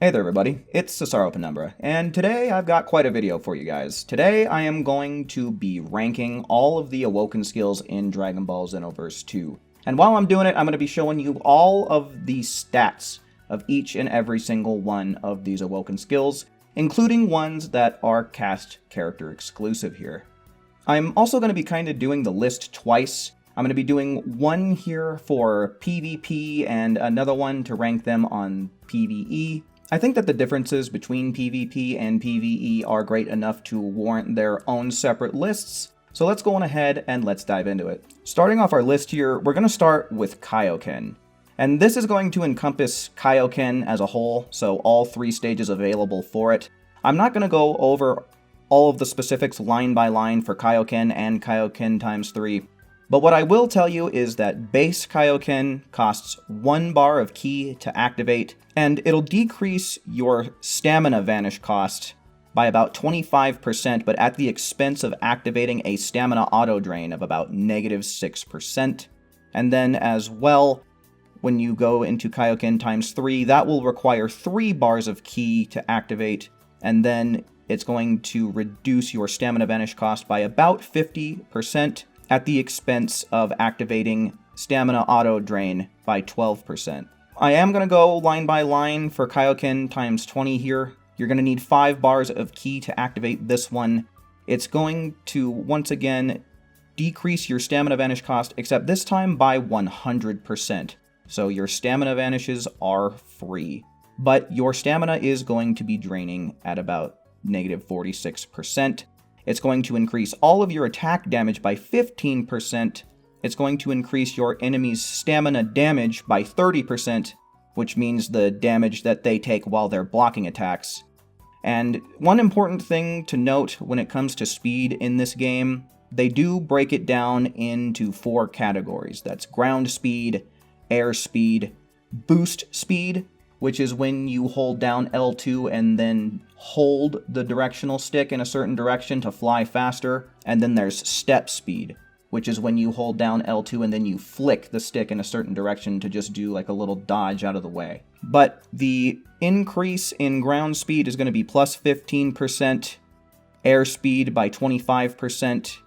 Hey there everybody, it's Sasaro Penumbra, and today I've got quite a video for you guys. Today I am going to be ranking all of the Awoken skills in Dragon Ball Xenoverse 2. And while I'm doing it, I'm going to be showing you all of the stats of each and every single one of these Awoken skills, including ones that are cast character exclusive here. I'm also going to be kind of doing the list twice. I'm going to be doing one here for PvP and another one to rank them on PvE. I think that the differences between PvP and PvE are great enough to warrant their own separate lists, so let's go on ahead and let's dive into it. Starting off our list here, we're going to start with Kaioken. And this is going to encompass Kaioken as a whole, so all three stages available for it. I'm not going to go over all of the specifics line by line for Kaioken and Kaioken times 3, but what I will tell you is that base Kaioken costs 1 bar of ki to activate, and it'll decrease your stamina vanish cost by about 25%, but at the expense of activating a stamina auto drain of about -6%. And then as well, when you go into Kaioken times 3, that will require 3 bars of ki to activate, and then it's going to reduce your stamina vanish cost by about 50%. At the expense of activating Stamina Auto Drain by 12%. I am going to go line by line for Kaioken times 20 here. You're going to need 5 bars of ki to activate this one. It's going to, once again, decrease your Stamina Vanish cost, except this time by 100%. So your Stamina Vanishes are free. But your Stamina is going to be draining at about -46%. It's going to increase all of your attack damage by 15%. It's going to increase your enemy's stamina damage by 30%, which means the damage that they take while they're blocking attacks. And one important thing to note when it comes to speed in this game, they do break it down into 4 categories. That's ground speed, air speed, boost speed, which is when you hold down L2 and then hold the directional stick in a certain direction to fly faster. And then there's step speed, which is when you hold down L2 and then you flick the stick in a certain direction to just do like a little dodge out of the way. But the increase in ground speed is going to be plus 15%, air speed by 25%,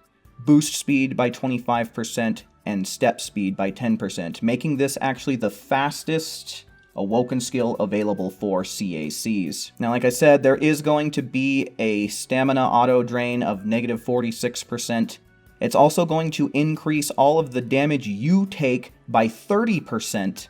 boost speed by 25%, and step speed by 10%, making this actually the fastest Awoken skill available for CACs. Now, like I said, there is going to be a stamina auto drain of -46%. It's also going to increase all of the damage you take by 30%,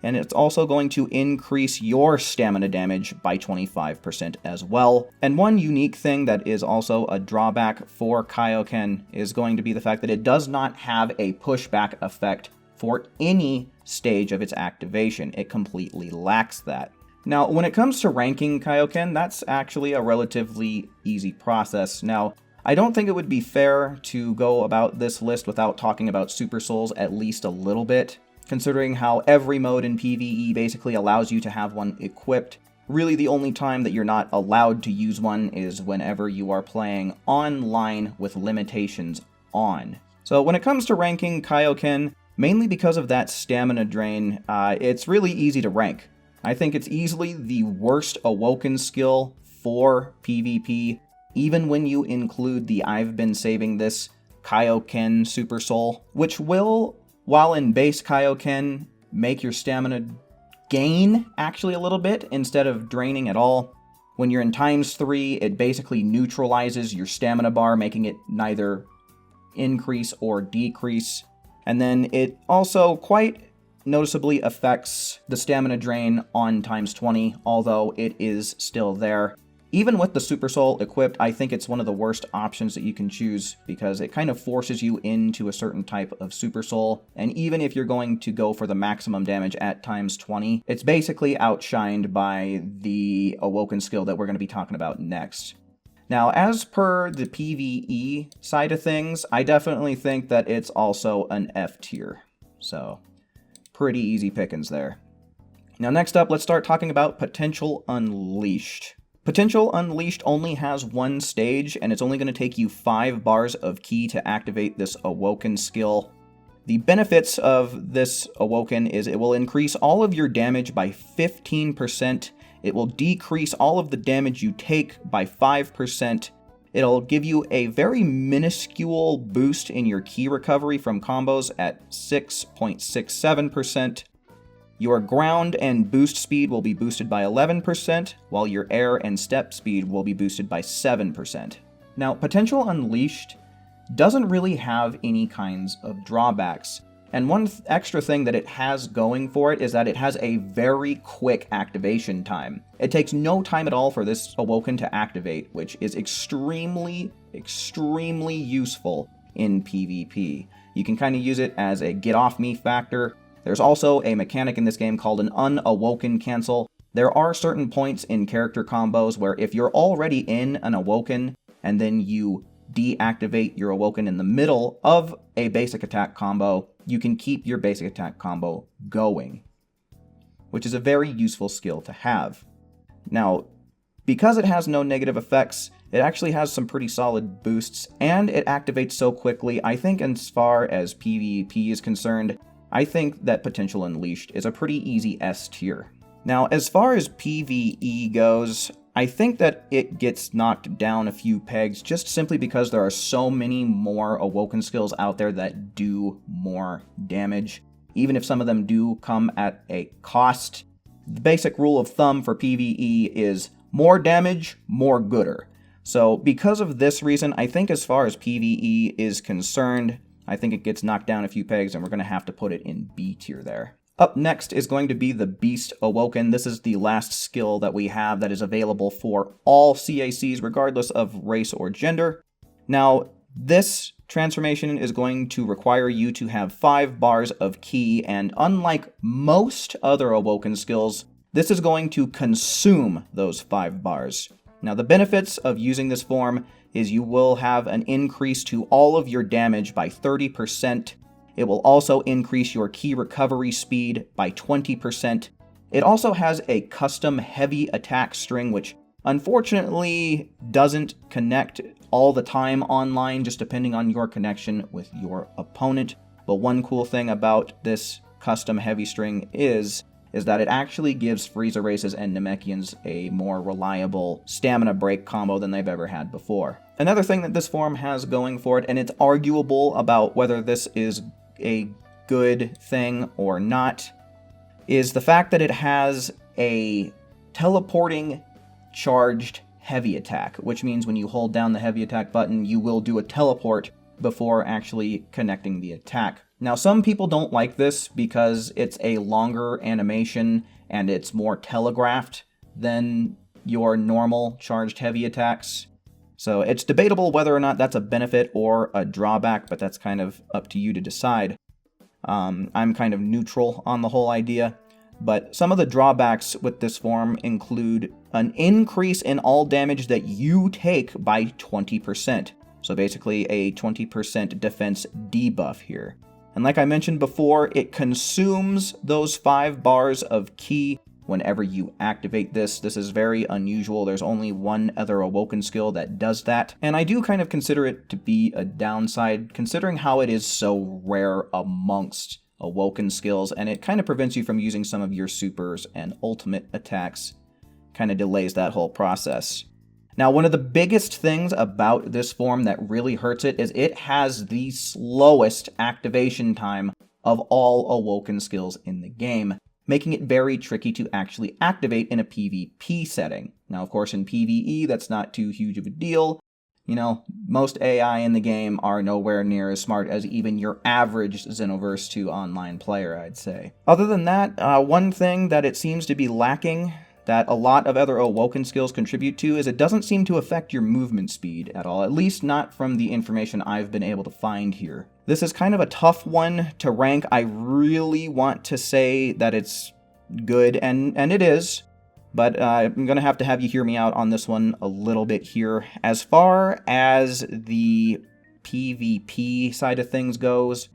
and it's also going to increase your stamina damage by 25% as well. And one unique thing that is also a drawback for Kaioken is going to be the fact that it does not have a pushback effect for any stage of its activation. It completely lacks that. Now, when it comes to ranking Kaioken, that's actually a relatively easy process. Now, I don't think it would be fair to go about this list without talking about Super Souls at least a little bit, considering how every mode in PvE basically allows you to have one equipped. Really, the only time that you're not allowed to use one is whenever you are playing online with limitations on. So when it comes to ranking Kaioken, mainly because of that stamina drain, it's really easy to rank. I think it's easily the worst Awoken skill for PvP, even when you include the I've been saving this Kaioken Super Soul, which will, while in base Kaioken, make your stamina gain actually a little bit instead of draining at all. When you're in times 3, it basically neutralizes your stamina bar, making it neither increase or decrease. And then it also quite noticeably affects the stamina drain on times 20, although it is still there. Even with the Super Soul equipped, I think it's one of the worst options that you can choose because it kind of forces you into a certain type of Super Soul. And even if you're going to go for the maximum damage at times 20, it's basically outshined by the Awoken skill that we're going to be talking about next. Now, as per the PvE side of things, I definitely think that it's also an F tier. So, pretty easy pickings there. Now, next up, let's start talking about Potential Unleashed. Potential Unleashed only has one stage, and it's only going to take you 5 bars of ki to activate this Awoken skill. The benefits of this Awoken is it will increase all of your damage by 15%, It will decrease all of the damage you take by 5%. It'll give you a very minuscule boost in your ki recovery from combos at 6.67%. Your ground and boost speed will be boosted by 11%, while your air and step speed will be boosted by 7%. Now, Potential Unleashed doesn't really have any kinds of drawbacks. And one extra thing that it has going for it is that it has a very quick activation time. It takes no time at all for this Awoken to activate, which is extremely useful in PvP. You can kind of use it as a get off me factor. There's also a mechanic in this game called an Unawoken cancel. There are certain points in character combos where if you're already in an Awoken and then you deactivate your Awoken in the middle of a basic attack combo, you can keep your basic attack combo going, which is a very useful skill to have. Now, because it has no negative effects, it actually has some pretty solid boosts, and it activates so quickly. I think as far as PvP is concerned, I think that Potential Unleashed is a pretty easy S tier. Now, as far as PvE goes, I think that it gets knocked down a few pegs just simply because there are so many more Awoken skills out there that do more damage. Even if some of them do come at a cost, the basic rule of thumb for PvE is more damage, more gooder. So because of this reason, I think as far as PvE is concerned, I think it gets knocked down a few pegs and we're going to have to put it in B tier there. Up next is going to be the Beast Awoken. This is the last skill that we have that is available for all CACs, regardless of race or gender. Now, this transformation is going to require you to have 5 bars of ki, and unlike most other Awoken skills, this is going to consume those 5 bars. Now, the benefits of using this form is you will have an increase to all of your damage by 30%. It will also increase your ki recovery speed by 20%. It also has a custom heavy attack string, which unfortunately doesn't connect all the time online, just depending on your connection with your opponent. But one cool thing about this custom heavy string is that it actually gives Frieza races and Namekians a more reliable stamina break combo than they've ever had before. Another thing that this form has going for it, and it's arguable about whether this is a good thing or not, is the fact that it has a teleporting charged heavy attack, which means when you hold down the heavy attack button, you will do a teleport before actually connecting the attack. Now, some people don't like this because it's a longer animation and it's more telegraphed than your normal charged heavy attacks. So it's debatable whether or not that's a benefit or a drawback, but that's kind of up to you to decide. I'm kind of neutral on the whole idea, but some of the drawbacks with this form include an increase in all damage that you take by 20%. So basically a 20% defense debuff here. And like I mentioned before, it consumes those 5 bars of ki whenever you activate this. This is very unusual. There's only one other Awoken skill that does that. And I do kind of consider it to be a downside, considering how it is so rare amongst Awoken skills, and it kind of prevents you from using some of your supers and ultimate attacks. Kind of delays that whole process. Now, one of the biggest things about this form that really hurts it is it has the slowest activation time of all Awoken skills in the game, making it very tricky to actually activate in a PvP setting. Now, of course, in PvE, that's not too huge of a deal. You know, most AI in the game are nowhere near as smart as even your average Xenoverse 2 online player, I'd say. Other than that, one thing that it seems to be lacking that a lot of other Awoken skills contribute to is it doesn't seem to affect your movement speed at all, at least not from the information I've been able to find here. This is kind of a tough one to rank. I really want to say that it's good, and it is, but I'm going to have you hear me out on this one a little bit here. As far as the PvP side of things goes,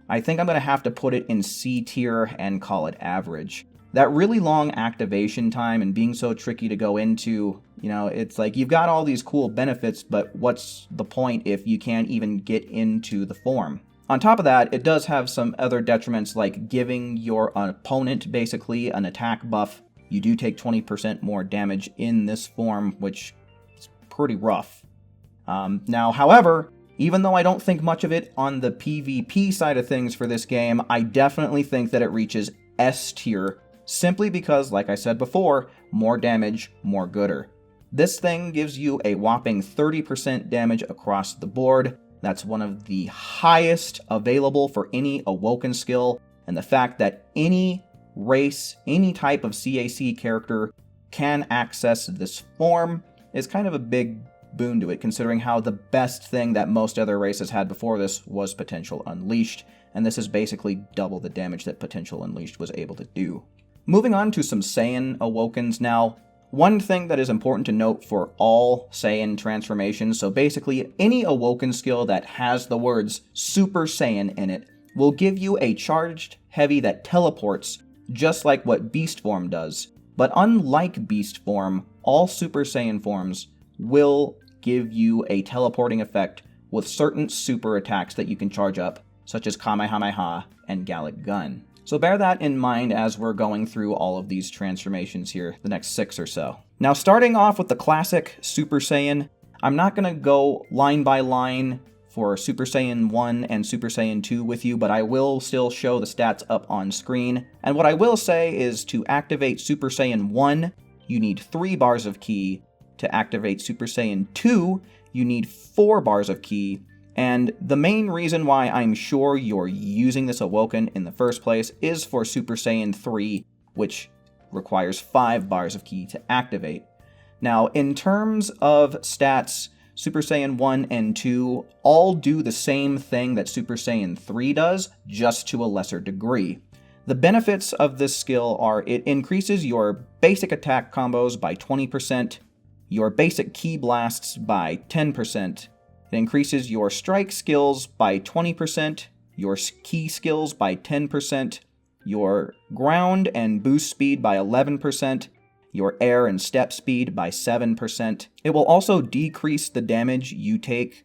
I think I'm going to have to put it in C tier and call it average. That really long activation time and being so tricky to go into, you know, it's like you've got all these cool benefits, but what's the point if you can't even get into the form? On top of that, it does have some other detriments like giving your opponent basically an attack buff you do take 20% more damage in this form, which is pretty rough. Now, however, even though I don't think much of it on the PvP side of things for this game, I definitely think that it reaches S tier, simply because, like I said before, more damage, more gooder. This thing gives you a whopping 30% damage across the board. That's one of the highest available for any Awoken skill, and the fact that any race, any type of CAC character can access this form is kind of a big boon to it, considering how the best thing that most other races had before this was Potential Unleashed, and this is basically double the damage that Potential Unleashed was able to do. Moving on to some Saiyan Awokens now. One thing that is important to note for all Saiyan transformations, so basically any Awoken skill that has the words Super Saiyan in it, will give you a charged heavy that teleports, just like what Beast Form does. But unlike Beast Form, all Super Saiyan forms will give you a teleporting effect with certain super attacks that you can charge up, such as Kamehameha and Gallic Gun. So bear that in mind as we're going through all of these transformations here, the next 6 or so. Now, starting off with the classic Super Saiyan, I'm not going to go line by line for Super Saiyan 1 and Super Saiyan 2 with you, but I will still show the stats up on screen. And what I will say is to activate Super Saiyan 1, you need 3 bars of ki. To activate Super Saiyan 2, you need 4 bars of ki. And the main reason why I'm sure you're using this Awoken in the first place is for Super Saiyan 3, which requires 5 bars of ki to activate. Now, in terms of stats, Super Saiyan 1 and 2 all do the same thing that Super Saiyan 3 does, just to a lesser degree. The benefits of this skill are it increases your basic attack combos by 20%, your basic ki blasts by 10%, it increases your strike skills by 20%, your ki skills by 10%, your ground and boost speed by 11%, your air and step speed by 7%. It will also decrease the damage you take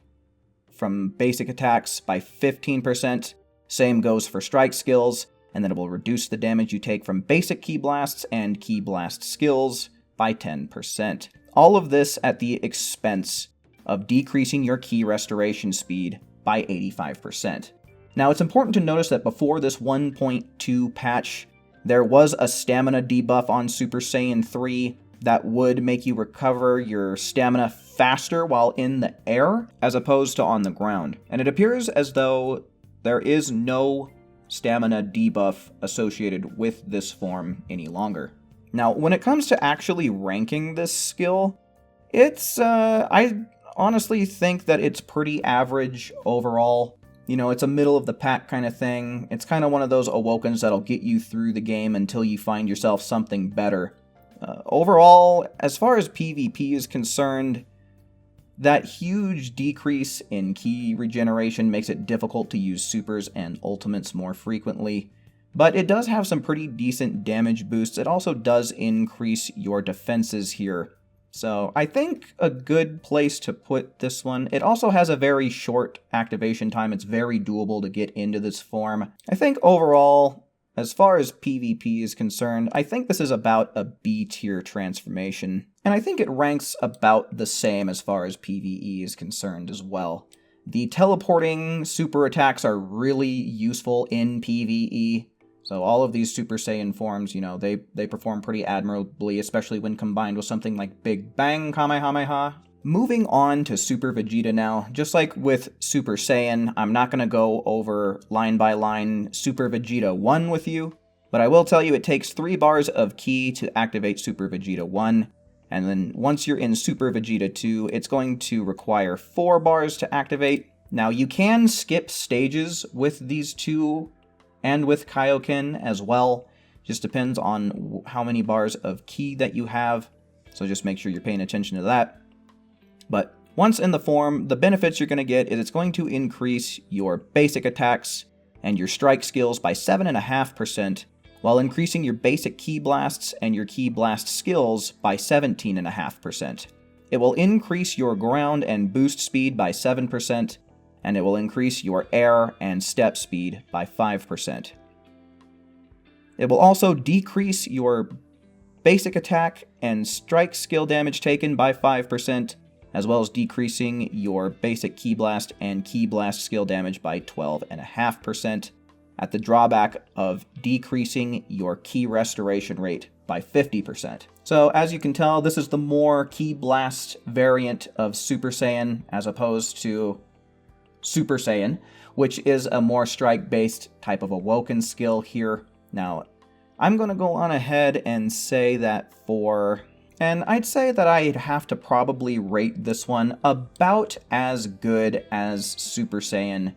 from basic attacks by 15%. Same goes for strike skills, and then it will reduce the damage you take from basic ki blasts and ki blast skills by 10%. All of this at the expense of decreasing your ki restoration speed by 85%. Now, it's important to notice that before this 1.2 patch, there was a stamina debuff on Super Saiyan 3 that would make you recover your stamina faster while in the air, as opposed to on the ground. And it appears as though there is no stamina debuff associated with this form any longer. Now, when it comes to actually ranking this skill, I honestly think that it's pretty average overall. You know, it's a middle of the pack kind of thing. It's kind of one of those Awokens that'll get you through the game until you find yourself something better. Overall, as far as PvP is concerned, that huge decrease in ki regeneration makes it difficult to use supers and ultimates more frequently. But it does have some pretty decent damage boosts. It also does increase your defenses here. So I think a good place to put this one. It also has a very short activation time. It's very doable to get into this form. I think overall, as far as PvP is concerned, I think this is about a B tier transformation. And I think it ranks about the same as far as PvE is concerned as well. The teleporting super attacks are really useful in PvE. So all of these Super Saiyan forms, you know, they perform pretty admirably, especially when combined with something like Big Bang Kamehameha. Moving on to Super Vegeta now, just like with Super Saiyan, I'm not going to go over line by line Super Vegeta 1 with you, but I will tell you it takes 3 bars of ki to activate Super Vegeta 1, and then once you're in Super Vegeta 2, it's going to require 4 bars to activate. Now, you can skip stages with these two and with Kaioken as well. Just depends on how many bars of ki that you have, so just make sure you're paying attention to that. But once in the form, the benefits you're going to get is it's going to increase your basic attacks and your strike skills by 7.5%, while increasing your basic ki blasts and your ki blast skills by 17.5%. It will increase your ground and boost speed by 7%, and it will increase your air and step speed by 5%. It will also decrease your basic attack and strike skill damage taken by 5%, as well as decreasing your basic Ki Blast and Ki Blast skill damage by 12.5%, at the drawback of decreasing your Ki restoration rate by 50%. So as you can tell, this is the more Ki Blast variant of Super Saiyan as opposed to Super Saiyan, which is a more strike-based type of Awoken skill here. Now, I'm going to go on ahead and say that I'd say that I'd have to probably rate this one about as good as Super Saiyan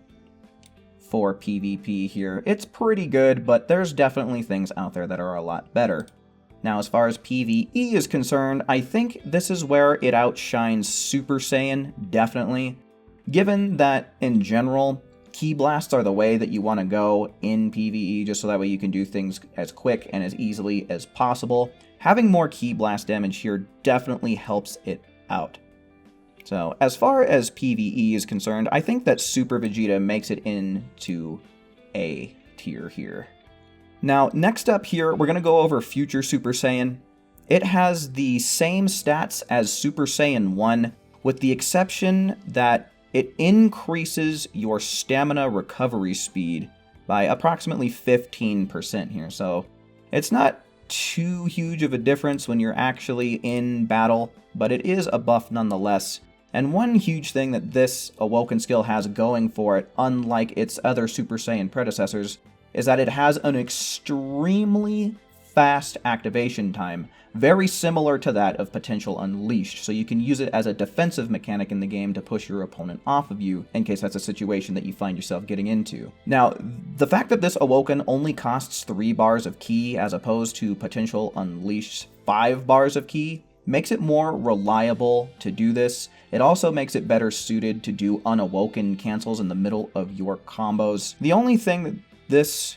for PvP here. It's pretty good, but there's definitely things out there that are a lot better. Now, as far as PvE is concerned, I think this is where it outshines Super Saiyan, definitely. Given that, in general, Ki Blasts are the way that you want to go in PvE, just so that way you can do things as quick and as easily as possible. Having more Ki Blast damage here definitely helps it out. So, as far as PvE is concerned, I think that Super Vegeta makes it into A tier here. Now, next up here, we're going to go over Future Super Saiyan. It has the same stats as Super Saiyan 1, with the exception that it increases your stamina recovery speed by approximately 15% here. So, it's not too huge of a difference when you're actually in battle, but it is a buff nonetheless. And one huge thing that this Awoken skill has going for it, unlike its other Super Saiyan predecessors, is that it has an extremely fast activation time, very similar to that of Potential Unleashed, so you can use it as a defensive mechanic in the game to push your opponent off of you, in case that's a situation that you find yourself getting into. Now, the fact that this Awoken only costs 3 bars of Ki, as opposed to Potential Unleashed's 5 bars of Ki, makes it more reliable to do this. It also makes it better suited to do unawoken cancels in the middle of your combos. The only thing that this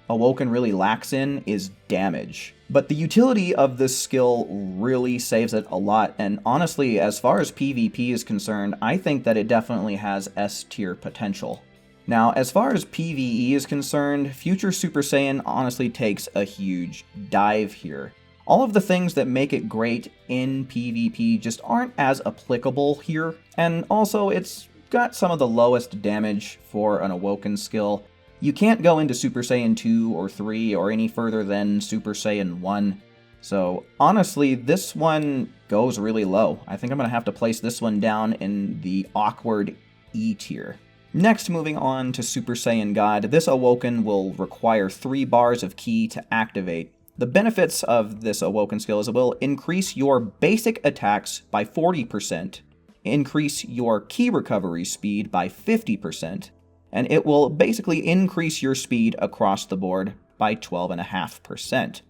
Awoken really lacks in is damage. But the utility of this skill really saves it a lot, and honestly, as far as PvP is concerned, I think that it definitely has S tier potential. Now, as far as PvE is concerned, Future Super Saiyan honestly takes a huge dive here. All of the things that make it great in PvP just aren't as applicable here, and also it's got some of the lowest damage for an Awoken skill. You can't go into Super Saiyan 2 or 3 or any further than Super Saiyan 1. So honestly, this one goes really low. I think I'm going to have to place this one down in the awkward E tier. Next, moving on to Super Saiyan God, this Awoken will require 3 bars of Ki to activate. The benefits of this Awoken skill is it will increase your basic attacks by 40%, increase your Ki recovery speed by 50%, and it will basically increase your speed across the board by 12.5%.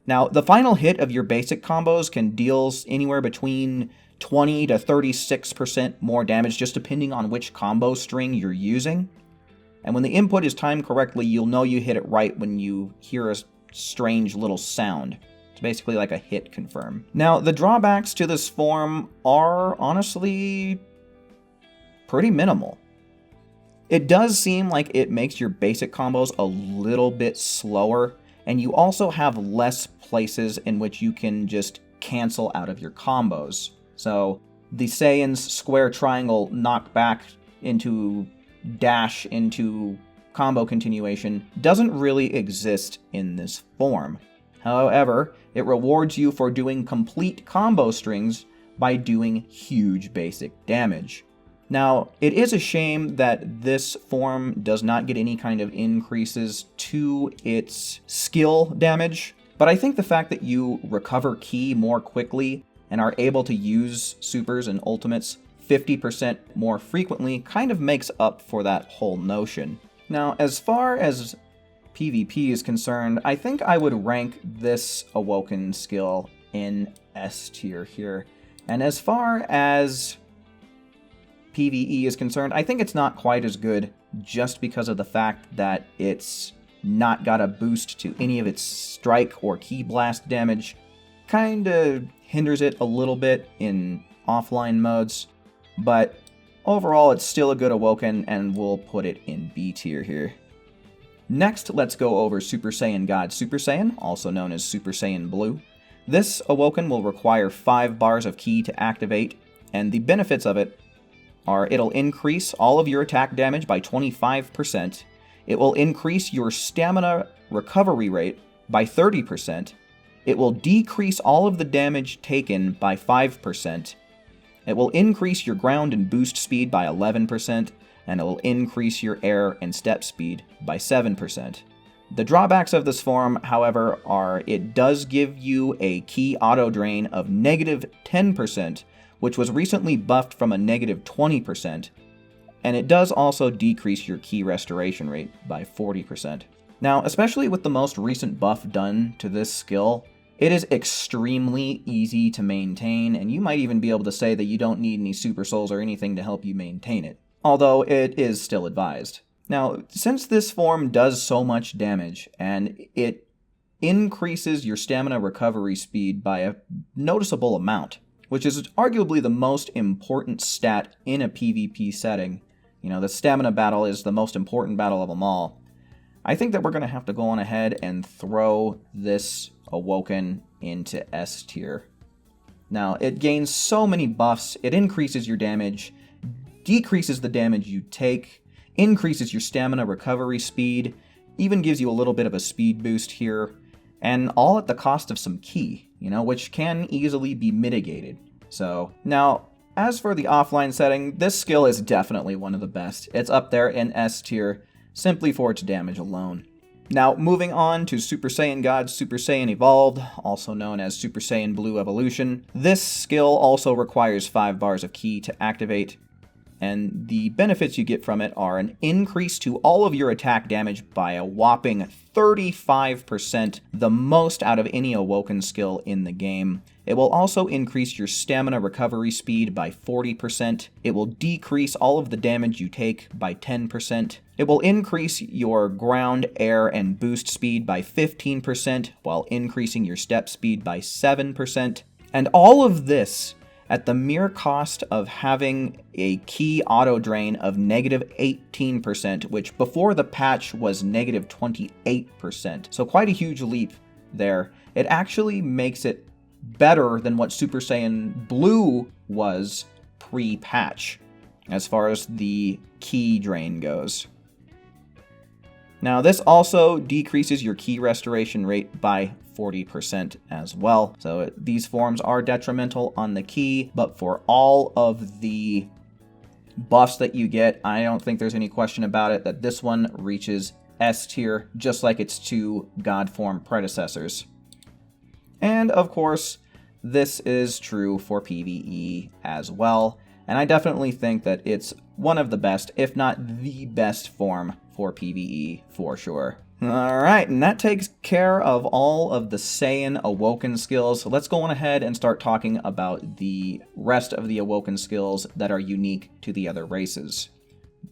Now, the final hit of your basic combos can deal anywhere between 20 to 36% more damage, just depending on which combo string you're using. And when the input is timed correctly, you'll know you hit it right when you hear a strange little sound. It's basically like a hit confirm. Now, the drawbacks to this form are honestly pretty minimal. It does seem like it makes your basic combos a little bit slower, and you also have less places in which you can just cancel out of your combos. So the Saiyan's square triangle knockback into dash into combo continuation doesn't really exist in this form. However, it rewards you for doing complete combo strings by doing huge basic damage. Now, it is a shame that this form does not get any kind of increases to its skill damage, but I think the fact that you recover Ki more quickly and are able to use supers and ultimates 50% more frequently kind of makes up for that whole notion. Now, as far as PvP is concerned, I think I would rank this Awoken skill in S tier here. And as far as PvE is concerned, I think it's not quite as good just because of the fact that it's not got a boost to any of its strike or Ki Blast damage. Kinda hinders it a little bit in offline modes, but overall it's still a good Awoken, and we'll put it in B tier here. Next, let's go over Super Saiyan God Super Saiyan, also known as Super Saiyan Blue. This Awoken will require 5 bars of ki to activate, and the benefits of it are it'll increase all of your attack damage by 25%, it will increase your stamina recovery rate by 30%, it will decrease all of the damage taken by 5%, it will increase your ground and boost speed by 11%, and it will increase your air and step speed by 7%. The drawbacks of this form, however, are it does give you a ki auto drain of negative 10%, which was recently buffed from a negative 20%, and it does also decrease your ki restoration rate by 40%. Now, especially with the most recent buff done to this skill, it is extremely easy to maintain, and you might even be able to say that you don't need any super souls or anything to help you maintain it, although it is still advised. Now, since this form does so much damage, and it increases your stamina recovery speed by a noticeable amount, which is arguably the most important stat in a PvP setting. You know, the stamina battle is the most important battle of them all. I think that we're going to have to go on ahead and throw this Awoken into S tier. Now, it gains so many buffs. It increases your damage, decreases the damage you take, increases your stamina recovery speed, even gives you a little bit of a speed boost here, and all at the cost of some ki, which can easily be mitigated. So, now, as for the offline setting, this skill is definitely one of the best. It's up there in S tier, simply for its damage alone. Now, moving on to Super Saiyan God, Super Saiyan Evolved, also known as Super Saiyan Blue Evolution. This skill also requires 5 bars of ki to activate, and the benefits you get from it are an increase to all of your attack damage by a whopping 35%, the most out of any Awoken skill in the game. It will also increase your stamina recovery speed by 40%. It will decrease all of the damage you take by 10%. It will increase your ground, air, and boost speed by 15%, while increasing your step speed by 7%. And all of this at the mere cost of having a ki auto drain of negative 18%, which before the patch was negative 28%. So quite a huge leap there. It actually makes it better than what Super Saiyan Blue was pre-patch, as far as the ki drain goes. Now, this also decreases your ki restoration rate by 40% as well. So these forms are detrimental on the ki, but for all of the buffs that you get, I don't think there's any question about it that this one reaches S tier, just like its 2 God form predecessors. And of course, this is true for PvE as well, and I definitely think that it's one of the best, if not the best form for PvE for sure. Alright, and that takes care of all of the Saiyan Awoken skills. So let's go on ahead and start talking about the rest of the Awoken skills that are unique to the other races.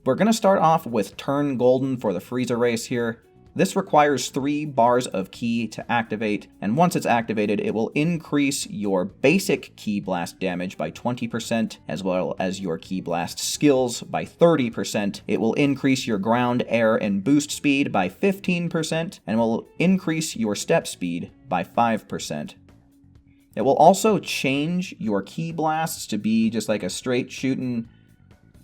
We're going to start off with Turn Golden for the Frieza race here. This requires 3 bars of ki to activate, and once it's activated, it will increase your basic ki blast damage by 20%, as well as your ki blast skills by 30%. It will increase your ground, air, and boost speed by 15%, and will increase your step speed by 5%. It will also change your ki blasts to be just like a straight shooting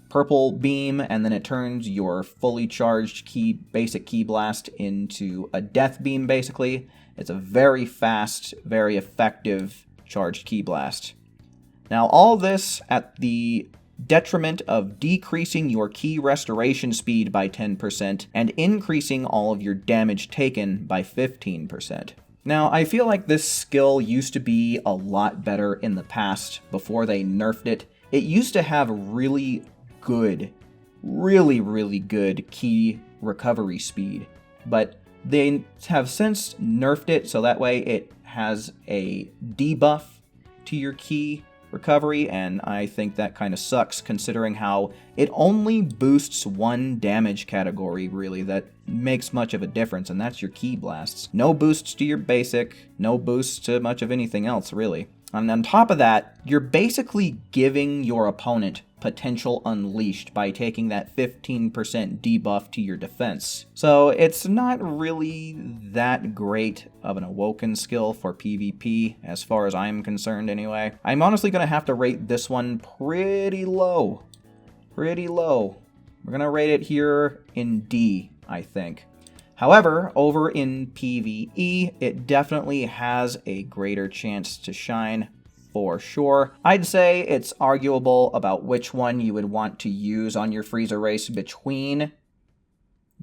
purple beam, and then it turns your fully charged basic ki blast into a death beam, basically. It's a very fast, very effective charged ki blast. Now, all this at the detriment of decreasing your ki restoration speed by 10% and increasing all of your damage taken by 15%. Now, I feel like this skill used to be a lot better in the past before they nerfed it. It used to have really good ki recovery speed, but they have since nerfed it so that way it has a debuff to your ki recovery, and I think that kind of sucks considering how it only boosts one damage category really that makes much of a difference, and that's your ki blasts. No boosts to your basic, no boosts to much of anything else really. And on top of that, you're basically giving your opponent potential unleashed by taking that 15% debuff to your defense. So it's not really that great of an Awoken skill for PvP, as far as I'm concerned anyway. I'm honestly going to have to rate this one pretty low. Pretty low. We're going to rate it here in D, I think. However, over in PvE, it definitely has a greater chance to shine for sure. I'd say it's arguable about which one you would want to use on your Frieza race between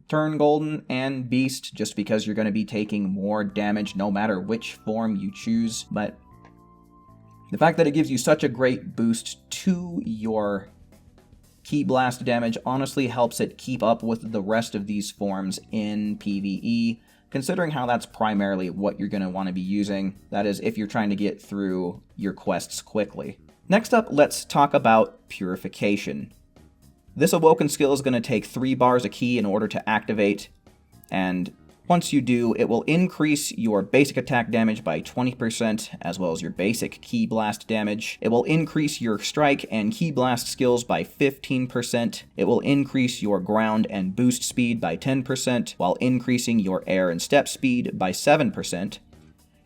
Turn Golden and Beast, just because you're going to be taking more damage no matter which form you choose. But the fact that it gives you such a great boost to your Ki Blast damage honestly helps it keep up with the rest of these forms in PvE, considering how that's primarily what you're going to want to be using. That is, if you're trying to get through your quests quickly. Next up, let's talk about Purification. This Awoken skill is going to take 3 bars of Ki in order to activate, and once you do, it will increase your basic attack damage by 20%, as well as your basic Ki Blast damage. It will increase your strike and Ki Blast skills by 15%. It will increase your ground and boost speed by 10%, while increasing your air and step speed by 7%.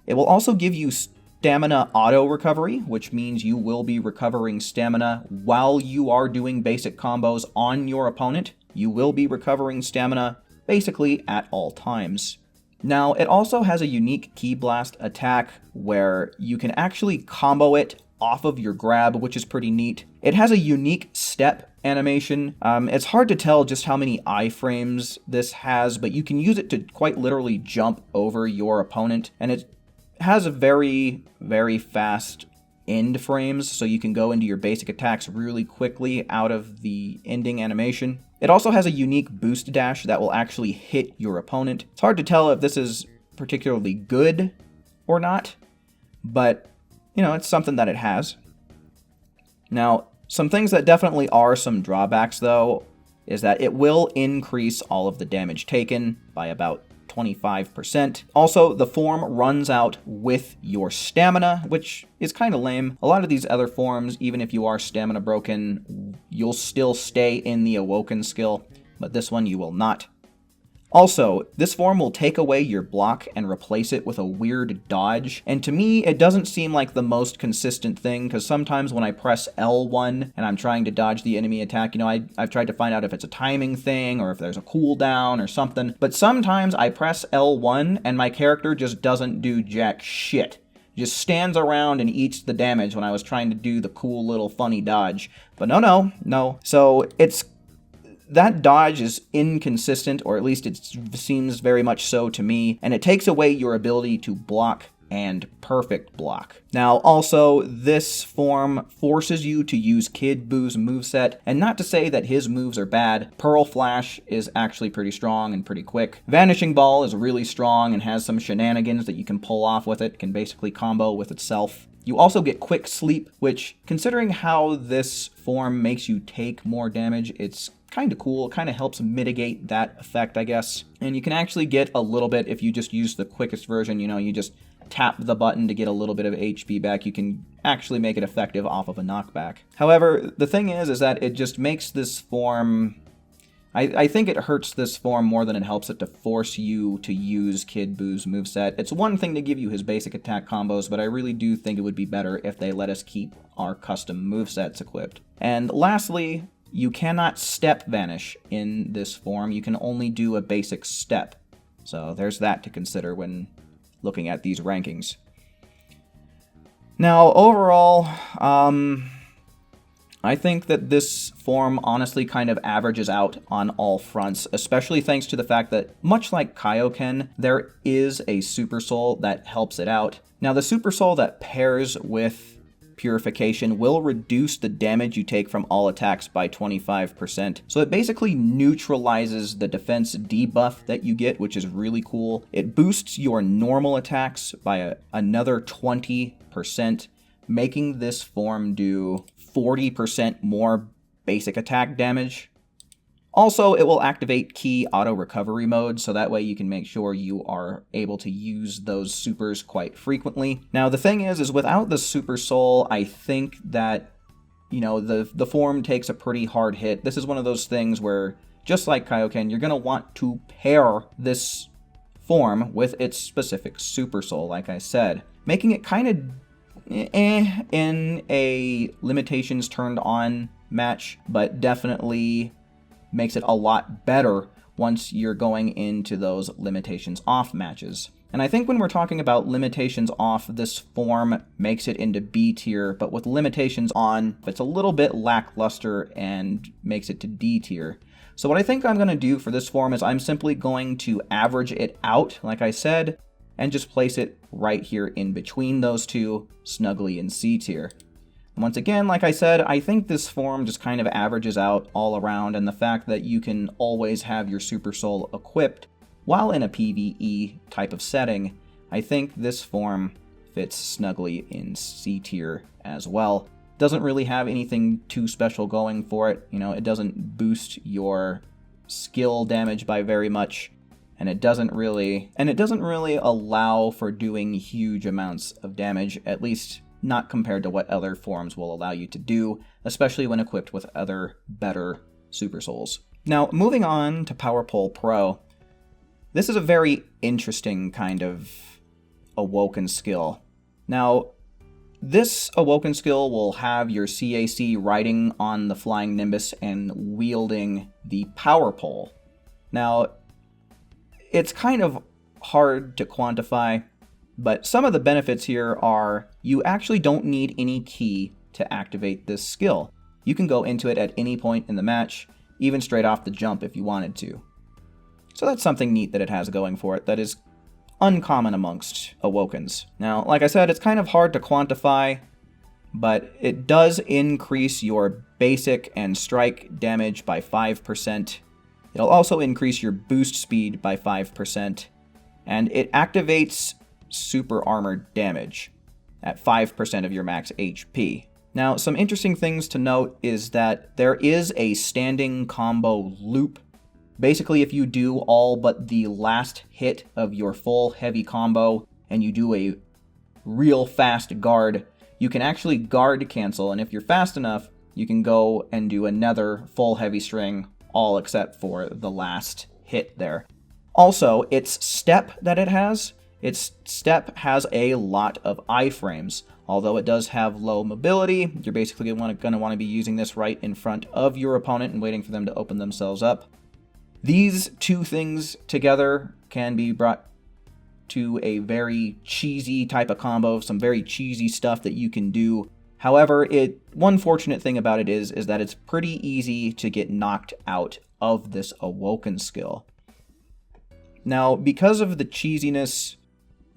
It will also give you stamina auto recovery, which means you will be recovering stamina while you are doing basic combos on your opponent. You will be recovering stamina basically at all times. Now, it also has a unique Ki Blast attack where you can actually combo it off of your grab, which is pretty neat. It has a unique step animation. It's hard to tell just how many iframes this has, but you can use it to quite literally jump over your opponent, and it has a very, very fast end frames, so you can go into your basic attacks really quickly out of the ending animation. It also has a unique boost dash that will actually hit your opponent. It's hard to tell if this is particularly good or not, but, you know, it's something that it has. Now, some things that definitely are some drawbacks, though, is that it will increase all of the damage taken by about 25%. Also, the form runs out with your stamina, which is kind of lame. A lot of these other forms, even if you are stamina broken, you'll still stay in the Awoken skill, but this one you will not. Also, this form will take away your block and replace it with a weird dodge, and to me, it doesn't seem like the most consistent thing, because sometimes when I press L1 and I'm trying to dodge the enemy attack, you know, I've tried to find out if it's a timing thing or if there's a cooldown or something, but sometimes I press L1 and my character just doesn't do jack shit. Just stands around and eats the damage when I was trying to do the cool little funny dodge. But no. So that dodge is inconsistent, or at least it seems very much so to me, and it takes away your ability to block and perfect block. Now, also, this form forces you to use Kid Buu's moveset, and not to say that his moves are bad. Pearl Flash is actually pretty strong and pretty quick. Vanishing Ball is really strong and has some shenanigans that you can pull off with it, can basically combo with itself. You also get Quick Sleep, which, considering how this form makes you take more damage, it's kind of cool. It kind of helps mitigate that effect, I guess. And you can actually get a little bit if you just use the quickest version. You know, you just tap the button to get a little bit of HP back. You can actually make it effective off of a knockback. However, the thing is that it just makes this form... I think it hurts this form more than it helps it to force you to use Kid Buu's moveset. It's one thing to give you his basic attack combos, but I really do think it would be better if they let us keep our custom movesets equipped. And lastly, you cannot step vanish in this form. You can only do a basic step. So there's that to consider when looking at these rankings. Now, overall, I think that this form honestly kind of averages out on all fronts, especially thanks to the fact that, much like Kaioken, there is a Super Soul that helps it out. Now, the Super Soul that pairs with Purification will reduce the damage you take from all attacks by 25%. So it basically neutralizes the defense debuff that you get, which is really cool. It boosts your normal attacks by another 20%, making this form do 40% more basic attack damage. Also, it will activate Ki auto recovery mode, so that way you can make sure you are able to use those supers quite frequently. Now, the thing is without the Super Soul, I think that you know, the form takes a pretty hard hit. This is one of those things where, just like Kaioken, you're going to want to pair this form with its specific Super Soul, like I said, making it kind of in a limitations turned on match, but definitely makes it a lot better once you're going into those limitations off matches. And I think when we're talking about limitations off, this form makes it into B tier, but with limitations on, it's a little bit lackluster and makes it to D tier. So what I think I'm going to do for this form is I'm simply going to average it out, like I said, and just place it right here in between those two, snugly in C tier. And once again, like I said, I think this form just kind of averages out all around, and the fact that you can always have your Super Soul equipped while in a PvE type of setting, I think this form fits snugly in C tier as well. Doesn't really have anything too special going for it. You know, it doesn't boost your skill damage by very much, and it doesn't really allow for doing huge amounts of damage, at least not compared to what other forms will allow you to do, especially when equipped with other better Super Souls. Now, moving on to Power Pole Pro. This is a very interesting kind of Awoken skill. Now, this Awoken skill will have your CAC riding on the Flying Nimbus and wielding the Power Pole. Now, it's kind of hard to quantify, but some of the benefits here are you actually don't need any key to activate this skill. You can go into it at any point in the match, even straight off the jump if you wanted to. So that's something neat that it has going for it that is uncommon amongst Awokens. Now, like I said, it's kind of hard to quantify, but it does increase your basic and strike damage by 5%. It'll also increase your boost speed by 5%, and it activates super armor damage at 5% of your max HP. Now, some interesting things to note is that there is a standing combo loop. Basically, if you do all but the last hit of your full heavy combo and you do a real fast guard, you can actually guard cancel, and if you're fast enough, you can go and do another full heavy string, all except for the last hit there. Also, its step that it has, its step has a lot of iframes. Although it does have low mobility, you're basically going to want to be using this right in front of your opponent and waiting for them to open themselves up. These two things together can be brought to a very cheesy type of combo, some very cheesy stuff that you can do. However, one fortunate thing about it is that it's pretty easy to get knocked out of this Awoken skill. Now, because of the cheesiness,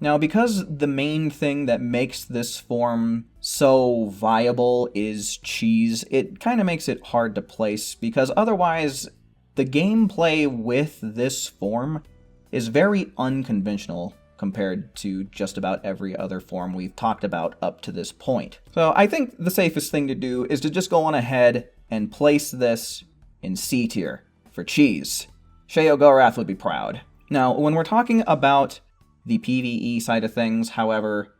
because the main thing that makes this form so viable is cheese, it kind of makes it hard to place, because otherwise the gameplay with this form is very unconventional compared to just about every other form we've talked about up to this point. So I think the safest thing to do is to just go on ahead and place this in C tier for cheese. Sheo Gorath would be proud. Now, when we're talking about the PvE side of things, however,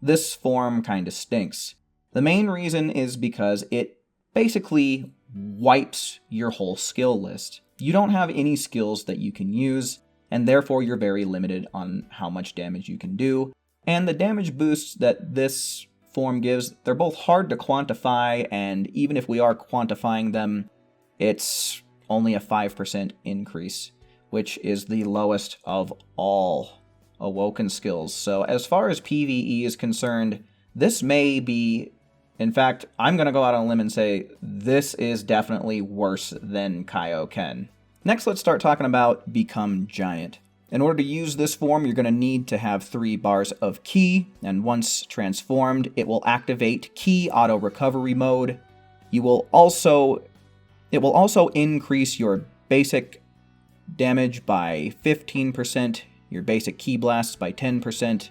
this form kind of stinks. The main reason is because it basically wipes your whole skill list. You don't have any skills that you can use, and therefore you're very limited on how much damage you can do. And the damage boosts that this form gives, they're both hard to quantify, and even if we are quantifying them, it's only a 5% increase, which is the lowest of all Awoken skills. So as far as PvE is concerned, this may be, in fact, I'm going to go out on a limb and say this is definitely worse than Kaioken. Next, let's start talking about Become Giant. In order to use this form, you're going to need to have 3 bars of Ki, and once transformed, it will activate Ki Auto Recovery Mode. It will also increase your basic damage by 15%, your basic Ki blasts by 10%,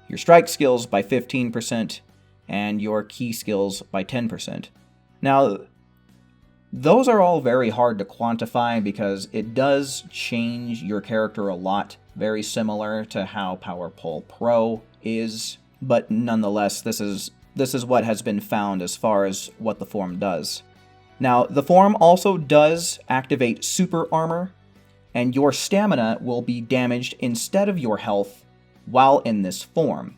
your strike skills by 15%, and your Ki skills by 10%. Now, those are all very hard to quantify because it does change your character a lot, very similar to how Power Pole Pro is, but nonetheless, this is this is what has been found as far as what the form does. Now, the form also does activate super armor, and your stamina will be damaged instead of your health while in this form.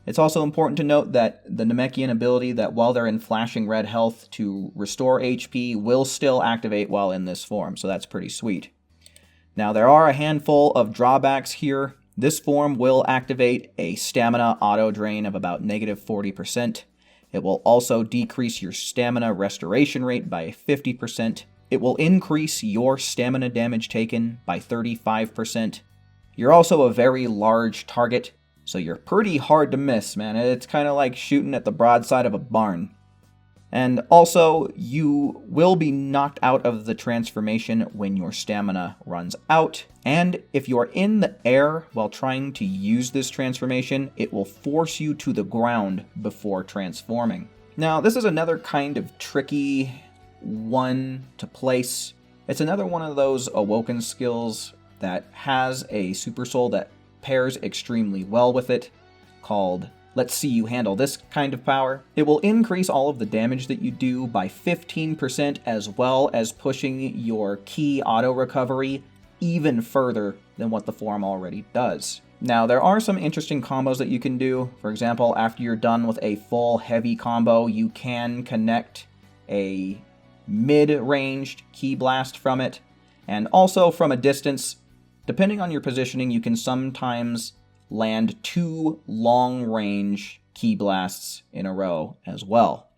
It's also important to note that the Namekian ability that while they're in flashing red health to restore HP will still activate while in this form, so that's pretty sweet. Now, there are a handful of drawbacks here. This form will activate a stamina auto drain of about negative 40%. It will also decrease your stamina restoration rate by 50%. It will increase your stamina damage taken by 35%. You're also a very large target, so you're pretty hard to miss, man. It's kind of like shooting at the broadside of a barn. And also, you will be knocked out of the transformation when your stamina runs out. And if you are in the air while trying to use this transformation, it will force you to the ground before transforming. Now, this is another kind of tricky one to place. It's another one of those Awoken skills that has a Super Soul that pairs extremely well with it, called Let's See You Handle This kind of power. It will increase all of the damage that you do by 15%, as well as pushing your ki auto recovery even further than what the form already does. Now, there are some interesting combos that you can do. For example, after you're done with a full heavy combo, you can connect a mid-ranged ki blast from it, and also from a distance. Depending on your positioning, you can sometimes land 2 long-range ki blasts in a row as well.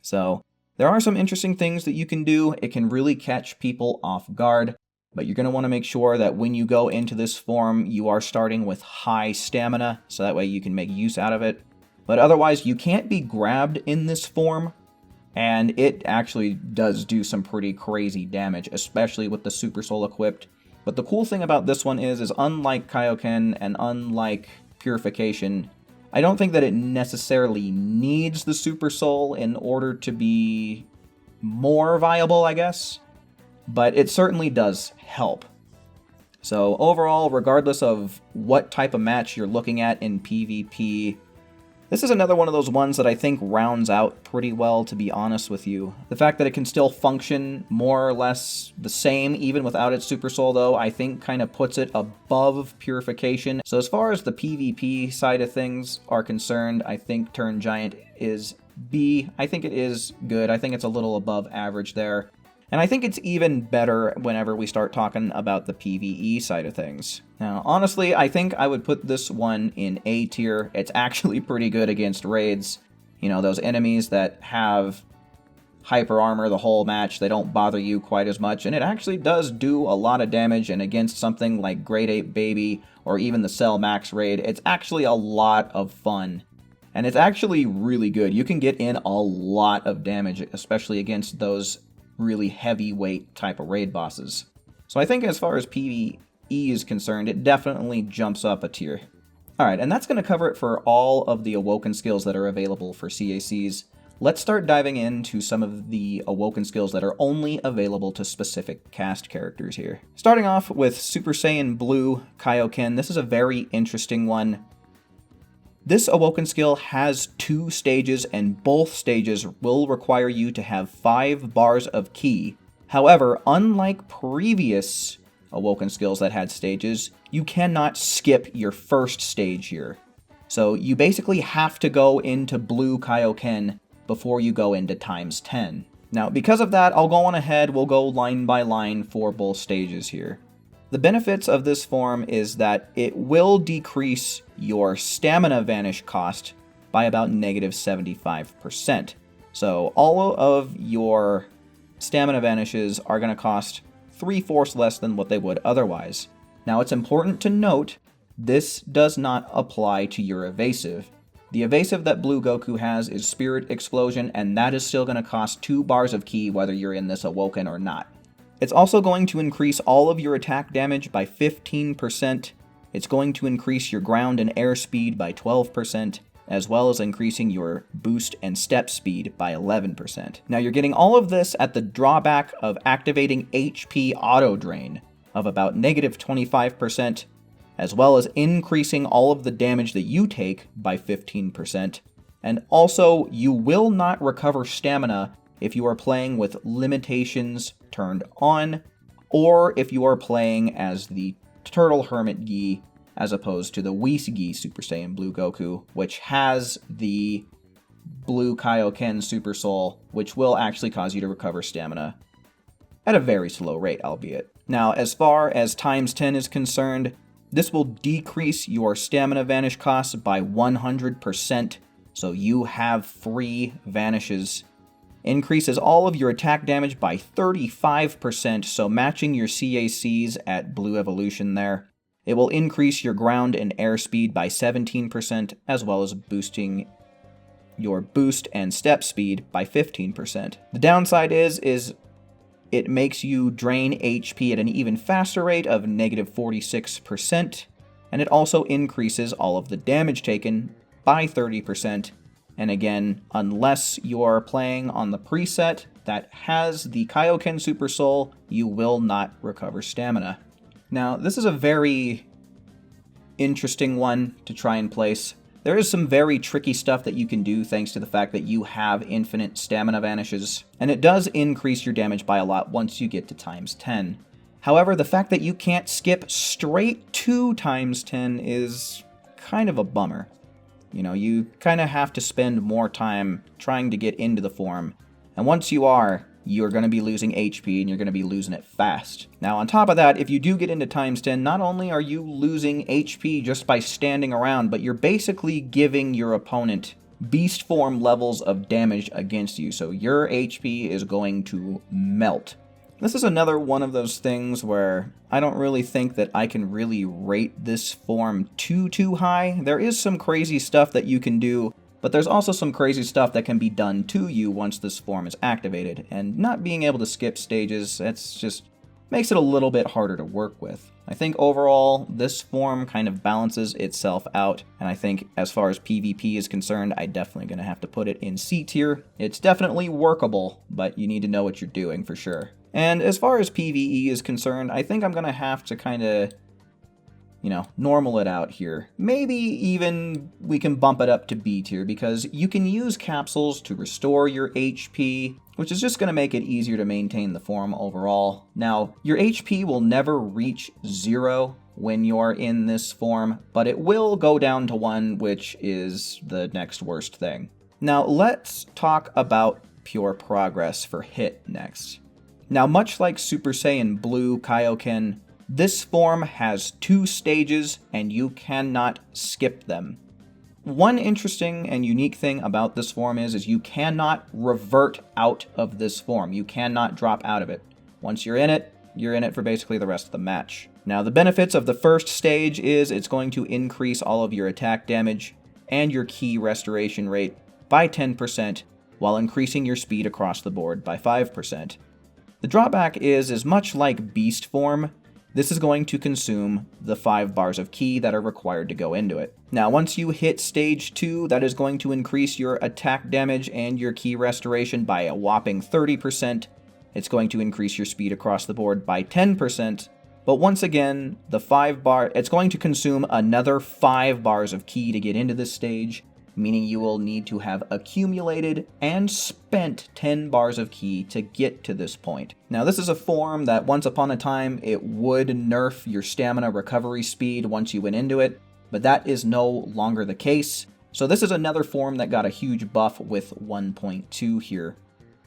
So there are some interesting things that you can do. It can really catch people off guard, but you're going to want to make sure that when you go into this form, you are starting with high stamina, so that way you can make use out of it. But otherwise, you can't be grabbed in this form, and it actually does do some pretty crazy damage, especially with the Super Soul equipped. But the cool thing about this one is unlike Kaioken and unlike Purification, I don't think that it necessarily needs the Super Soul in order to be more viable, I guess. But it certainly does help. So overall, regardless of what type of match you're looking at in PvP, this is another one of those ones that I think rounds out pretty well, to be honest with you. The fact that it can still function more or less the same even without its Super Soul, though, I think kind of puts it above Purification. So as far as the PvP side of things are concerned, I think Turn Giant is B. I think it is good. I think it's a little above average there. And I think it's even better whenever we start talking about the PvE side of things. Now, honestly, I think I would put this one in A tier. It's actually pretty good against raids. You know, those enemies that have hyper armor the whole match, they don't bother you quite as much. And it actually does do a lot of damage. And against something like Grade 8 Baby or even the Cell Max raid, it's actually a lot of fun. And it's actually really good. You can get in a lot of damage, especially against those really heavyweight type of raid bosses. So I think as far as PvE is concerned, it definitely jumps up a tier. Alright, and that's going to cover it for all of the Awoken skills that are available for CACs. Let's start diving into some of the Awoken skills that are only available to specific cast characters here. Starting off with Super Saiyan Blue Kaioken, this is a very interesting one. This Awoken skill has 2 stages, and both stages will require you to have 5 bars of ki. However, unlike previous Awoken skills that had stages, you cannot skip your first stage here. So you basically have to go into Blue Kaioken before you go into times 10. Now, because of that, I'll go on ahead, we'll go line by line for both stages here. The benefits of this form is that it will decrease your stamina vanish cost by about negative 75%. So all of your stamina vanishes are going to cost 3/4 less than what they would otherwise. Now, it's important to note, this does not apply to your evasive. The evasive that Blue Goku has is Spirit Explosion, and that is still going to cost 2 bars of ki whether you're in this Awoken or not. It's also going to increase all of your attack damage by 15%. It's going to increase your ground and air speed by 12%, as well as increasing your boost and step speed by 11%. Now, you're getting all of this at the drawback of activating HP auto drain of about negative 25%, as well as increasing all of the damage that you take by 15%, And also, you will not recover stamina if you are playing with limitations turned on, or if you are playing as the Turtle Hermit Gi, as opposed to the Whis Gi Super Saiyan Blue Goku, which has the Blue Kaioken Super Soul, which will actually cause you to recover stamina at a very slow rate, albeit. Now, as far as times 10 is concerned, this will decrease your stamina vanish costs by 100%, so you have free vanishes. Increases all of your attack damage by 35%, so matching your CACs at Blue Evolution there. It will increase your ground and air speed by 17%, as well as boosting your boost and step speed by 15%. The downside is it makes you drain HP at an even faster rate of -46%, and it also increases all of the damage taken by 30%. And again, unless you are playing on the preset that has the Kaioken Super Soul, you will not recover stamina. Now, this is a very interesting one to try and place. There is some very tricky stuff that you can do thanks to the fact that you have infinite stamina vanishes, and it does increase your damage by a lot once you get to times 10. However, the fact that you can't skip straight to times 10 is kind of a bummer. You know, you kind of have to spend more time trying to get into the form, and once you are, you're going to be losing HP, and you're going to be losing it fast. Now, on top of that, if you do get into times 10, not only are you losing HP just by standing around, but you're basically giving your opponent beast form levels of damage against you, so your HP is going to melt. This is another one of those things where I don't really think that I can really rate this form too high. There is some crazy stuff that you can do, but there's also some crazy stuff that can be done to you once this form is activated, and not being able to skip stages, that's just makes it a little bit harder to work with. I think overall, this form kind of balances itself out, and I think as far as PvP is concerned, I'm definitely going to have to put it in C tier. It's definitely workable, but you need to know what you're doing for sure. And as far as PvE is concerned, I think I'm going to have to kind of, you know, normal it out here. Maybe even we can bump it up to B tier, because you can use capsules to restore your HP, which is just going to make it easier to maintain the form overall. Now, your HP will never reach 0 when you're in this form, but it will go down to 1, which is the next worst thing. Now, let's talk about pure progress for hit next. Now, much like Super Saiyan Blue Kaioken, this form has 2 stages, and you cannot skip them. One interesting and unique thing about this form is you cannot revert out of this form. You cannot drop out of it. Once you're in it for basically the rest of the match. Now, the benefits of the first stage is it's going to increase all of your attack damage and your ki restoration rate by 10%, while increasing your speed across the board by 5%. The drawback is much like Beast form, this is going to consume the 5 bars of ki that are required to go into it. Now, once you hit stage 2, that is going to increase your attack damage and your ki restoration by a whopping 30%. It's going to increase your speed across the board by 10%. But once again, it's going to consume another 5 bars of ki to get into this stage, meaning you will need to have accumulated and spent 10 bars of ki to get to this point. Now, this is a form that once upon a time, it would nerf your stamina recovery speed once you went into it, but that is no longer the case. So this is another form that got a huge buff with 1.2 here.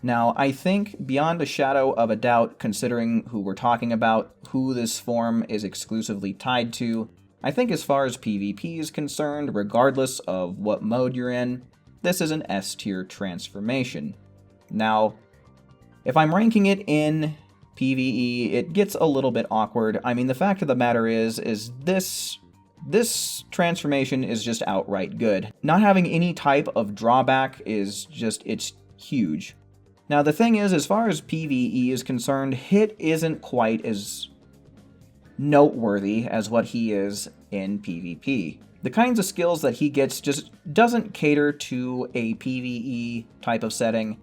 Now, I think beyond a shadow of a doubt, considering who we're talking about, who this form is exclusively tied to, I think as far as PvP is concerned, regardless of what mode you're in, this is an S tier transformation. Now, if I'm ranking it in PvE, it gets a little bit awkward. I mean, the fact of the matter is this transformation is just outright good. Not having any type of drawback is just, it's huge. Now, the thing is, as far as PvE is concerned, Hit isn't quite as noteworthy as what he is in PvP. The kinds of skills that he gets just doesn't cater to a PvE type of setting.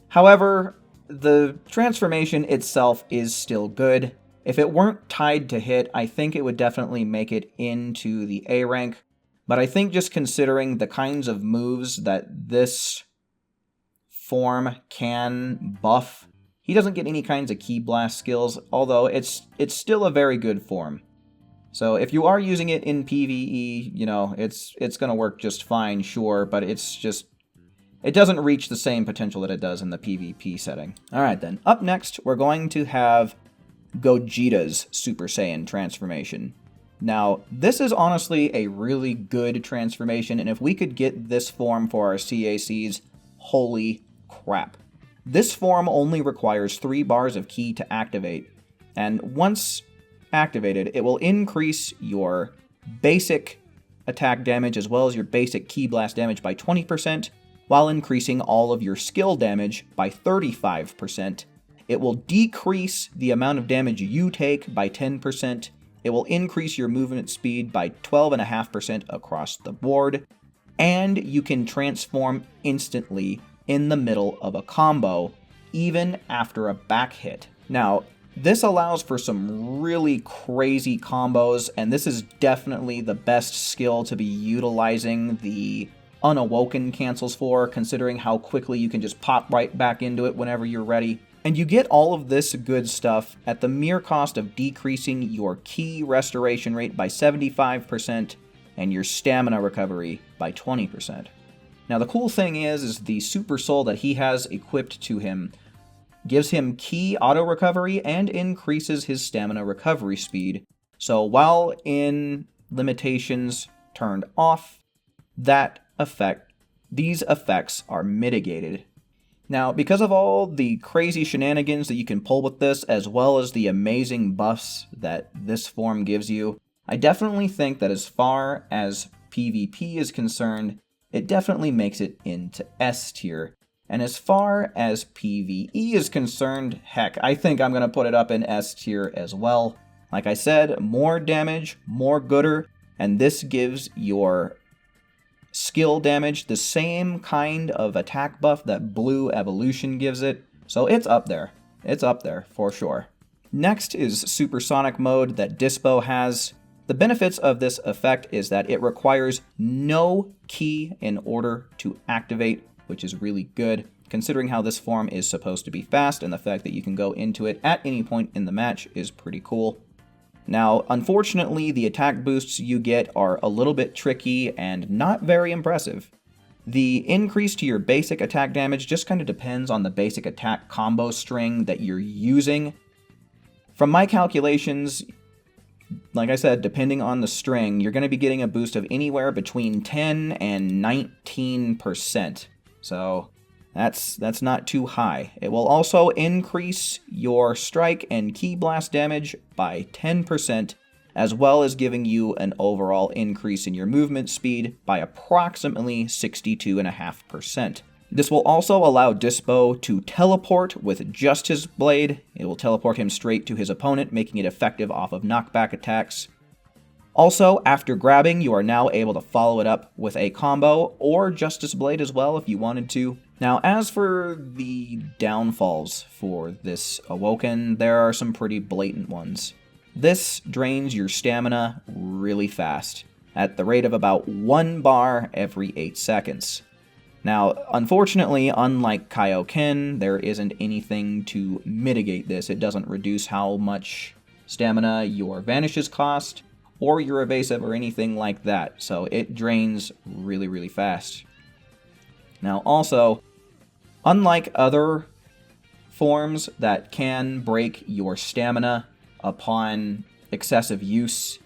However, the transformation itself is still good. If it weren't tied to Hit, I think it would definitely make it into the A rank. But I think just considering the kinds of moves that this form can buff, he doesn't get any kinds of Ki Blast skills, although it's still a very good form. So if you are using it in PvE, you know, it's going to work just fine, sure, but it doesn't reach the same potential that it does in the PvP setting. Alright then, up next, we're going to have Gogeta's Super Saiyan transformation. Now, this is honestly a really good transformation, and if we could get this form for our CACs, holy crap. This form only requires 3 bars of Ki to activate, and once activated, it will increase your basic attack damage as well as your basic Ki Blast damage by 20%, while increasing all of your skill damage by 35%. It will decrease the amount of damage you take by 10%. It will increase your movement speed by 12.5% across the board, and you can transform instantly in the middle of a combo, even after a back hit. Now, this allows for some really crazy combos, and this is definitely the best skill to be utilizing the Unawoken cancels for, considering how quickly you can just pop right back into it whenever you're ready. And you get all of this good stuff at the mere cost of decreasing your Ki restoration rate by 75% and your stamina recovery by 20%. Now the cool thing is the Super Soul that he has equipped to him gives him Ki auto recovery and increases his stamina recovery speed. So while in limitations turned off, these effects are mitigated. Now, because of all the crazy shenanigans that you can pull with this, as well as the amazing buffs that this form gives you, I definitely think that as far as PvP is concerned, it definitely makes it into S tier. And as far as PvE is concerned, heck, I think I'm going to put it up in S tier as well. Like I said, more damage, more gooder, and this gives your skill damage the same kind of attack buff that Blue Evolution gives it, so it's up there. It's up there, for sure. Next is Supersonic Mode that Dispo has. The benefits of this effect is that it requires no Ki in order to activate, which is really good, considering how this form is supposed to be fast, and the fact that you can go into it at any point in the match is pretty cool. Now, unfortunately, the attack boosts you get are a little bit tricky and not very impressive. The increase to your basic attack damage just kind of depends on the basic attack combo string that you're using. From my calculations, like I said, depending on the string, you're going to be getting a boost of anywhere between 10 and 19%. So that's not too high. It will also increase your strike and Ki Blast damage by 10%, as well as giving you an overall increase in your movement speed by approximately 62.5%. This will also allow Dispo to teleport with just his blade. It will teleport him straight to his opponent, making it effective off of knockback attacks. Also, after grabbing, you are now able to follow it up with a combo, or Justice Blade as well if you wanted to. Now, as for the downfalls for this Awoken, there are some pretty blatant ones. This drains your stamina really fast, at the rate of about 1 bar every 8 seconds. Now, unfortunately, unlike Kaioken, there isn't anything to mitigate this. It doesn't reduce how much stamina your vanishes cost, or your evasive, or anything like that, so it drains really, really fast. Now, also, unlike other forms that can break your stamina upon excessive use,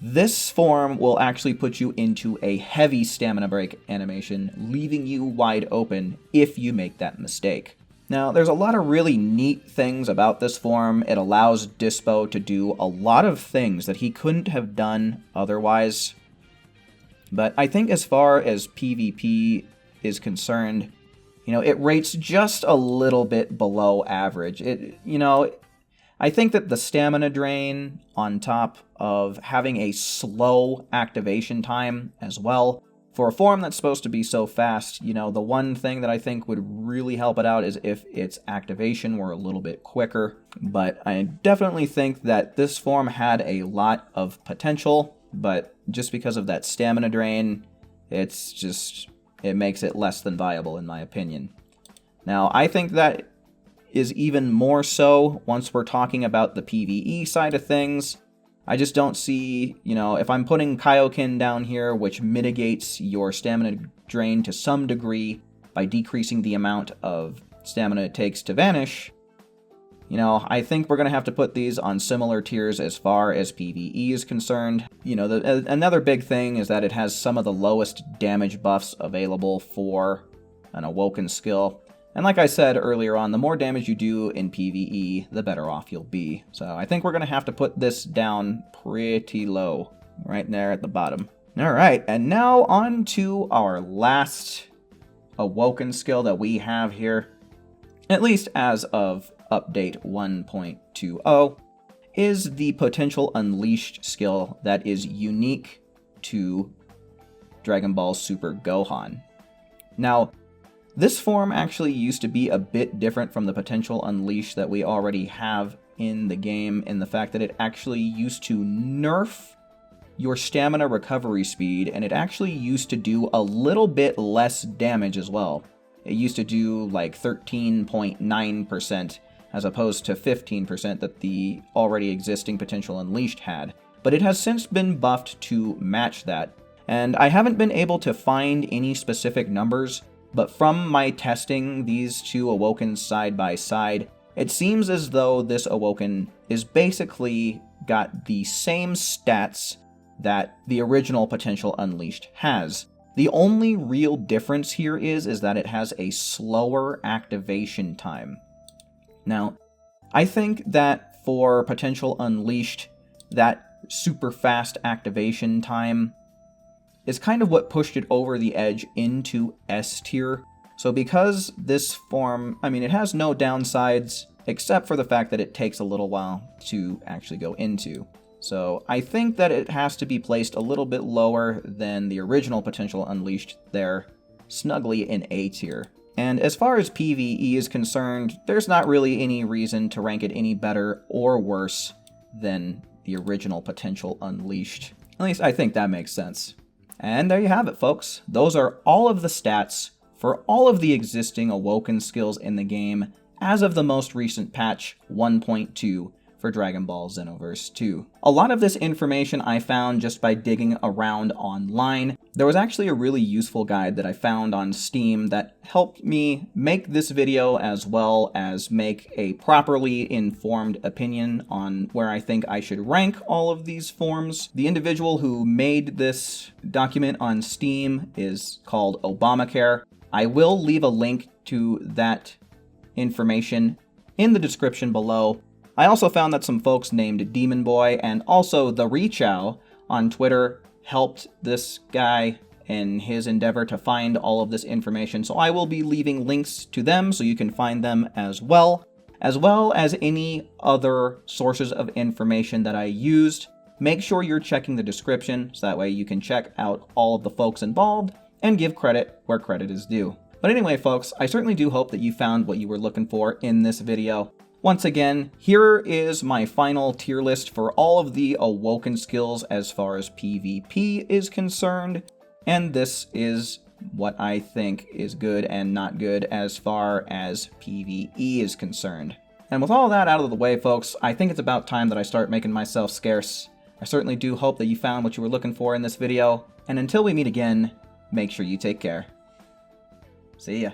this form will actually put you into a heavy stamina break animation, leaving you wide open if you make that mistake. Now, there's a lot of really neat things about this form. It allows Dispo to do a lot of things that he couldn't have done otherwise. But I think as far as PvP is concerned, it rates just a little bit below average. I think that the stamina drain, on top of having a slow activation time as well, for a form that's supposed to be so fast, the one thing that I think would really help it out is if its activation were a little bit quicker. But I definitely think that this form had a lot of potential, but just because of that stamina drain, it makes it less than viable in my opinion. Now, I think that is even more so once we're talking about the PvE side of things. I just don't see, if I'm putting Kaioken down here, which mitigates your stamina drain to some degree by decreasing the amount of stamina it takes to vanish, I think we're going to have to put these on similar tiers as far as PvE is concerned. Another big thing is that it has some of the lowest damage buffs available for an Awoken skill. And like I said earlier on, the more damage you do in PvE, the better off you'll be. So I think we're going to have to put this down pretty low, right there at the bottom. Alright, and now on to our last Awoken skill that we have here, at least as of update 1.20, is the Potential Unleashed skill that is unique to Dragon Ball Super Gohan. Now, this form actually used to be a bit different from the Potential Unleashed that we already have in the game, in the fact that it actually used to nerf your stamina recovery speed, and it actually used to do a little bit less damage as well. It used to do like 13.9% as opposed to 15% that the already existing Potential Unleashed had. But it has since been buffed to match that, and I haven't been able to find any specific numbers, but from my testing these two Awokens side by side, it seems as though this Awoken is basically got the same stats that the original Potential Unleashed has. The only real difference here is that it has a slower activation time. Now, I think that for Potential Unleashed, that super fast activation time is kind of what pushed it over the edge into S tier. So because this form, it has no downsides except for the fact that it takes a little while to actually go into. So I think that it has to be placed a little bit lower than the original Potential Unleashed there, snugly in A tier. And as far as PvE is concerned, there's not really any reason to rank it any better or worse than the original Potential Unleashed. At least I think that makes sense. And there you have it, folks. Those are all of the stats for all of the existing Awoken skills in the game as of the most recent patch 1.2 for Dragon Ball Xenoverse 2. A lot of this information I found just by digging around online. There was actually a really useful guide that I found on Steam that helped me make this video as well as make a properly informed opinion on where I think I should rank all of these forms. The individual who made this document on Steam is called Obamacare. I will leave a link to that information in the description below. I also found that some folks named Demon Boy and also the Rechow on Twitter helped this guy in his endeavor to find all of this information, so I will be leaving links to them so you can find them as well as any other sources of information that I used. Make sure you're checking the description so that way you can check out all of the folks involved and give credit where credit is due. But anyway, folks, I certainly do hope that you found what you were looking for in this video. Once again, here is my final tier list for all of the Awoken skills as far as PvP is concerned, and this is what I think is good and not good as far as PvE is concerned. And with all that out of the way, folks, I think it's about time that I start making myself scarce. I certainly do hope that you found what you were looking for in this video, and until we meet again, make sure you take care. See ya.